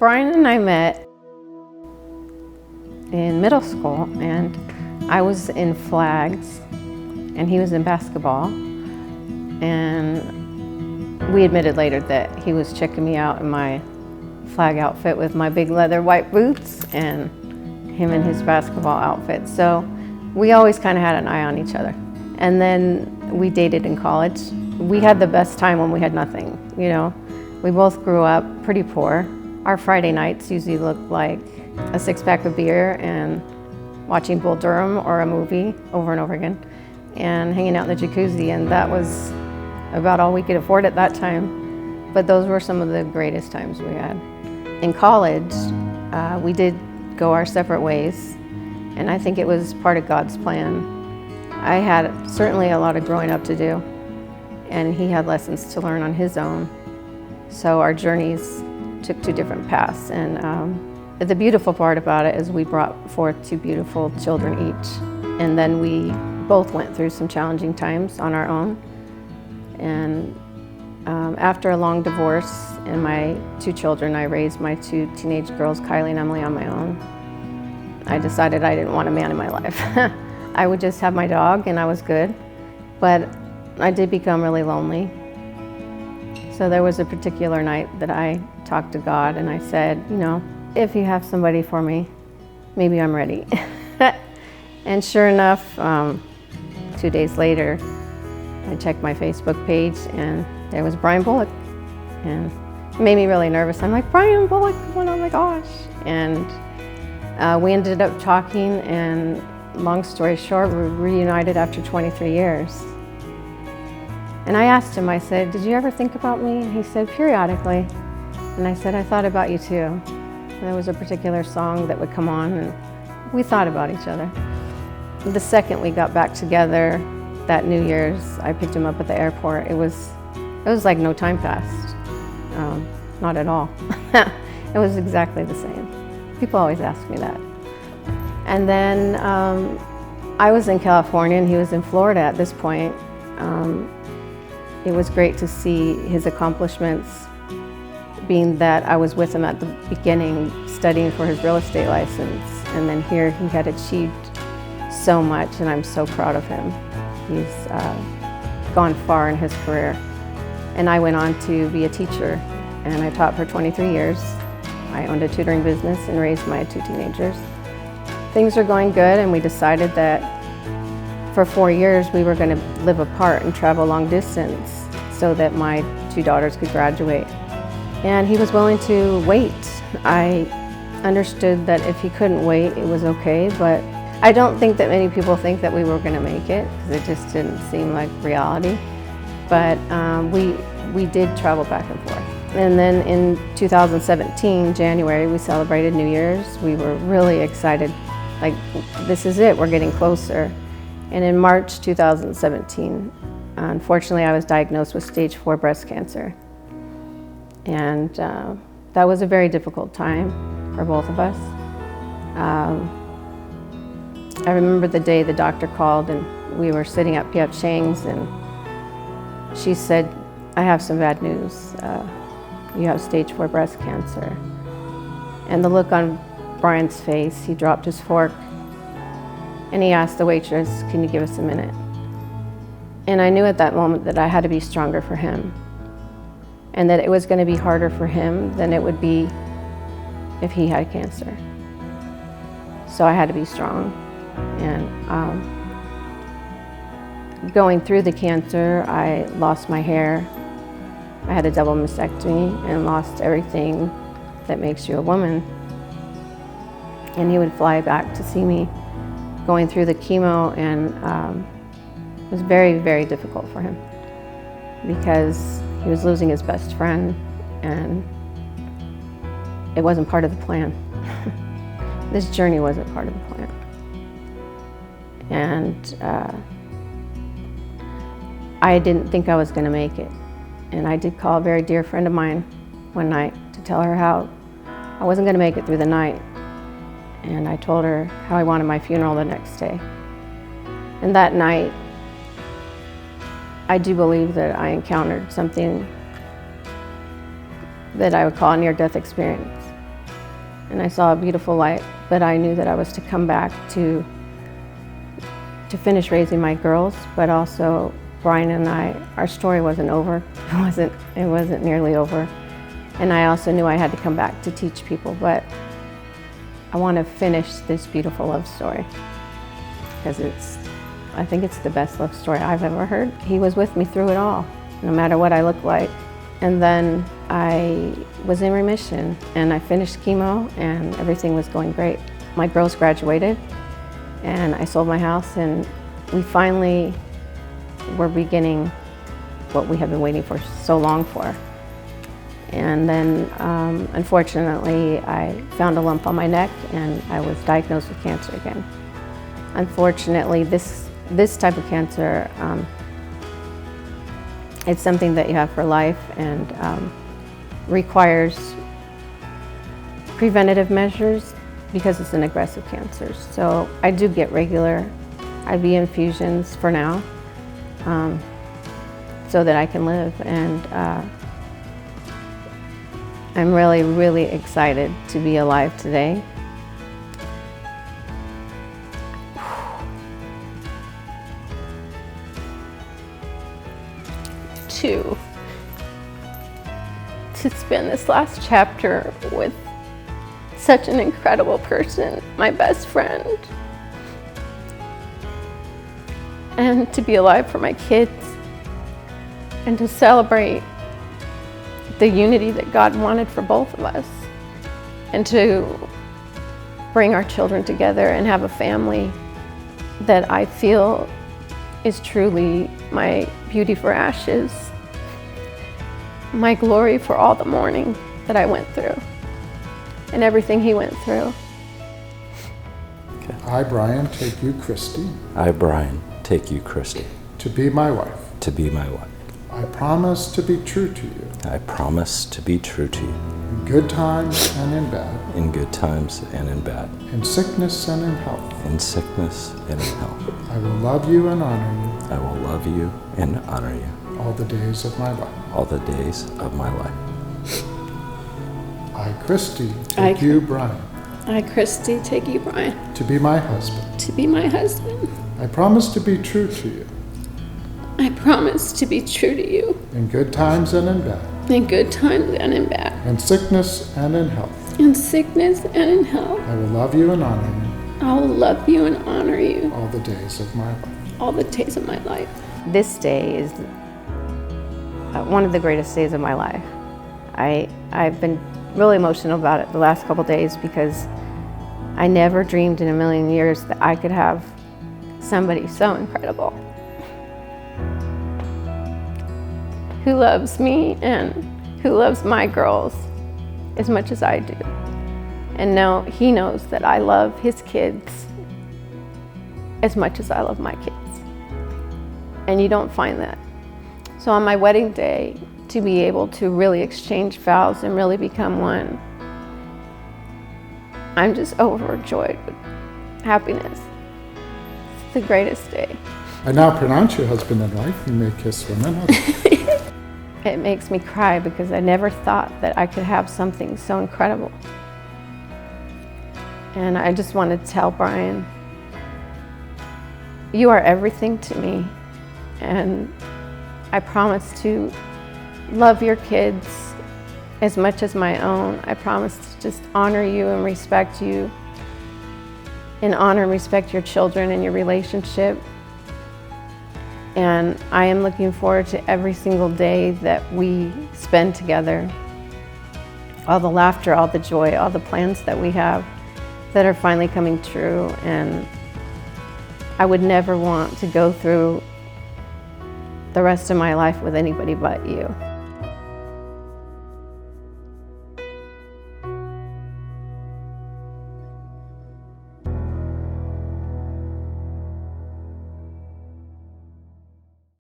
Brian and I met in middle school, and I was in flags and he was in basketball, and we admitted later that he was checking me out in my flag outfit with my big leather white boots and him in his basketball outfit. So we always kind of had an eye on each other. And then we dated in college. We had the best time when we had nothing, you know. We both grew up pretty poor. Our Friday nights usually looked like a six-pack of beer and watching Bull Durham or a movie over and over again and hanging out in the jacuzzi, and that was about all we could afford at that time. But those were some of the greatest times we had. In college, we did go our separate ways, and I think it was part of God's plan. I had certainly a lot of growing up to do, and he had lessons to learn on his own. So our journeys took two different paths, and the beautiful part about it is we brought forth two beautiful children each, and then we both went through some challenging times on our own. And after a long divorce and my two children, I raised my two teenage girls, Kylie and Emily, on my own. I decided I didn't want a man in my life. I would just have my dog and I was good, but I did become really lonely. So there was a particular night that I talked to God and I said, you know, if you have somebody for me, maybe I'm ready. And sure enough, 2 days later, I checked my Facebook page and there was Brian Bullock, and it made me really nervous. I'm like, Brian Bullock, oh my gosh. And we ended up talking, and long story short, we reunited after 23 years. And I asked him, I said, did you ever think about me? And he said, periodically. And I said, I thought about you too. And there was a particular song that would come on, and we thought about each other. The second we got back together, that New Year's, I picked him up at the airport. It was like no time passed. Not at all. It was exactly the same. People always ask me that. And then I was in California and he was in Florida at this point. It was great to see his accomplishments, being that I was with him at the beginning studying for his real estate license. And then here he had achieved so much, and I'm so proud of him. He's gone far in his career. And I went on to be a teacher, and I taught for 23 years. I owned a tutoring business and raised my two teenagers. Things are going good, and we decided that for 4 years we were going to live apart and travel long distance so that my two daughters could graduate. And he was willing to wait. I understood that if he couldn't wait, it was okay, but I don't think that many people think that we were going to make it, because it just didn't seem like reality. But we did travel back and forth. And then in 2017, January, we celebrated New Year's. We were really excited, like, this is it, we're getting closer. And in March 2017, unfortunately, I was diagnosed with stage 4 breast cancer. And that was a very difficult time for both of us. I remember the day the doctor called and we were sitting at P.F. Chang's, and she said, I have some bad news. You have stage 4 breast cancer. And the look on Brian's face, he dropped his fork and he asked the waitress, can you give us a minute? And I knew at that moment that I had to be stronger for him, and that it was going to be harder for him than it would be if he had cancer. So I had to be strong. And going through the cancer, I lost my hair. I had a double mastectomy and lost everything that makes you a woman. And he would fly back to see me going through the chemo, and it was very, very difficult for him because he was losing his best friend, and it wasn't part of the plan. This journey wasn't part of the plan. And I didn't think I was going to make it. And I did call a very dear friend of mine one night to tell her how I wasn't going to make it through the night. And I told her how I wanted my funeral the next day. And that night, I do believe that I encountered something that I would call a near-death experience. and I saw a beautiful light, but I knew that I was to come back to finish raising my girls, but also Brian and I, our story wasn't over. It wasn't nearly over. And I also knew I had to come back to teach people, but I want to finish this beautiful love story because I think it's the best love story I've ever heard. He was with me through it all, no matter what I looked like. And then I was in remission and I finished chemo and everything was going great. My girls graduated and I sold my house and we finally were beginning what we have been waiting for so long for. And then unfortunately I found a lump on my neck and I was diagnosed with cancer again. Unfortunately this type of cancer, it's something that you have for life and requires preventative measures because it's an aggressive cancer. So I do get regular IV infusions for now so that I can live. And I'm really, really excited to be alive today. To spend this last chapter with such an incredible person, my best friend, and to be alive for my kids and to celebrate the unity that God wanted for both of us and to bring our children together and have a family that I feel is truly my beauty for ashes, my glory for all the mourning that I went through and everything he went through. Okay. I, Brian, take you, Kristi. I, Brian, take you, Kristi. To be my wife. To be my wife. I promise to be true to you. I promise to be true to you. In good times and in bad. In good times and in bad. In sickness and in health. In sickness and in health. I will love you and honor you. I will love you and honor you. All the days of my life. All the days of my life. I, Kristi, take you, Brian. I, Kristi, take you, Brian. To be my husband. To be my husband. I promise to be true to you. I promise to be true to you. In good times and in bad. In good times and in bad. In sickness and in health. In sickness and in health. I will love you and honor you. I will love you and honor you. All the days of my life. All the days of my life. This day is one of the greatest days of my life. I've been really emotional about it the last couple days because I never dreamed in a million years that I could have somebody so incredible who loves me and who loves my girls as much as I do. And he knows that I love his kids as much as I love my kids. And you don't find that. So on my wedding day, to be able to really exchange vows and really become one, I'm just overjoyed with happiness. It's the greatest day. I now pronounce you husband and wife. You may kiss one another. It makes me cry because I never thought that I could have something so incredible. And I just want to tell Brian, you are everything to me. And I promise to love your kids as much as my own. I promise to just honor you and respect you and honor and respect your children and your relationship. And I am looking forward to every single day that we spend together. All the laughter, all the joy, all the plans that we have that are finally coming true. And I would never want to go through the rest of my life with anybody but you.